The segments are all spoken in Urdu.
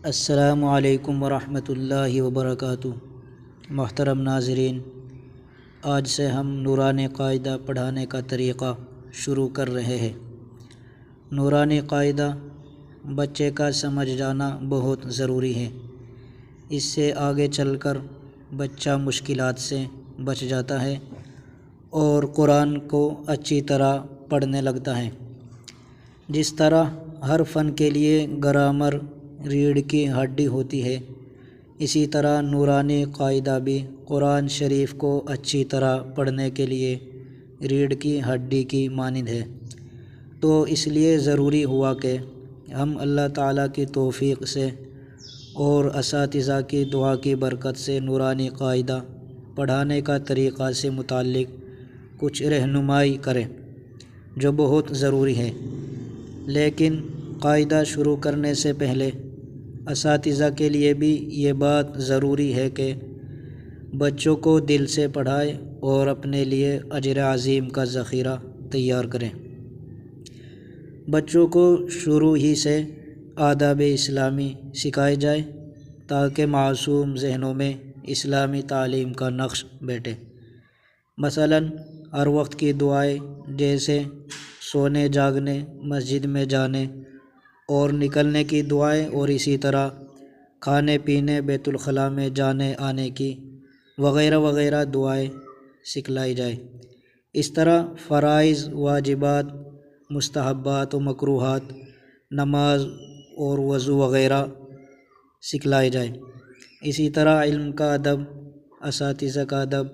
السلام علیکم ورحمۃ اللہ وبرکاتہ۔ محترم ناظرین، آج سے ہم نورانی قاعدہ پڑھانے کا طریقہ شروع کر رہے ہیں۔ نورانی قاعدہ بچے کا سمجھ جانا بہت ضروری ہے۔ اس سے آگے چل کر بچہ مشکلات سے بچ جاتا ہے اور قرآن کو اچھی طرح پڑھنے لگتا ہے۔ جس طرح ہر فن کے لیے گرامر ریڑھ کی ہڈی ہوتی ہے، اسی طرح نورانی قاعدہ بھی قرآن شریف کو اچھی طرح پڑھنے کے لیے ریڑھ کی ہڈی کی مانند ہے۔ تو اس لیے ضروری ہوا کہ ہم اللہ تعالیٰ کی توفیق سے اور اساتذہ کی دعا کی برکت سے نورانی قاعدہ پڑھانے کا طریقہ سے متعلق کچھ رہنمائی کریں، جو بہت ضروری ہے۔ لیکن قاعدہ شروع کرنے سے پہلے اساتذہ کے لیے بھی یہ بات ضروری ہے کہ بچوں کو دل سے پڑھائیں اور اپنے لیے اجر عظیم کا ذخیرہ تیار کریں۔ بچوں کو شروع ہی سے آداب اسلامی سکھائے جائیں تاکہ معصوم ذہنوں میں اسلامی تعلیم کا نقش بیٹھے۔ مثلاً ہر وقت کی دعائیں جیسے سونے جاگنے، مسجد میں جانے اور نکلنے کی دعائیں، اور اسی طرح کھانے پینے، بیت الخلاء میں جانے آنے کی وغیرہ وغیرہ دعائیں سکھلائی جائیں۔ اس طرح فرائض، واجبات، مستحبات و مکروہات، نماز اور وضو وغیرہ سکھلائے جائیں۔ اسی طرح علم کا ادب، اساتذہ کا ادب،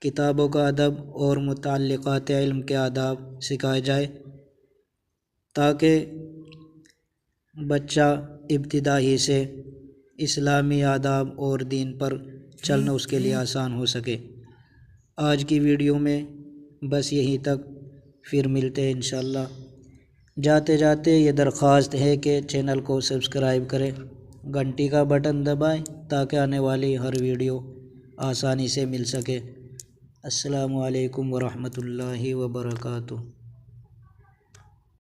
کتابوں کا ادب اور متعلقات علم کے آداب سکھائے جائیں تاکہ بچہ ابتدا ہی سے اسلامی آداب اور دین پر چلنا اس کے لیے آسان ہو سکے۔ آج کی ویڈیو میں بس یہیں تک، پھر ملتے ہیں انشاءاللہ۔ جاتے جاتے یہ درخواست ہے کہ چینل کو سبسکرائب کریں، گھنٹی کا بٹن دبائیں تاکہ آنے والی ہر ویڈیو آسانی سے مل سکے۔ السلام علیکم ورحمۃ اللہ وبرکاتہ۔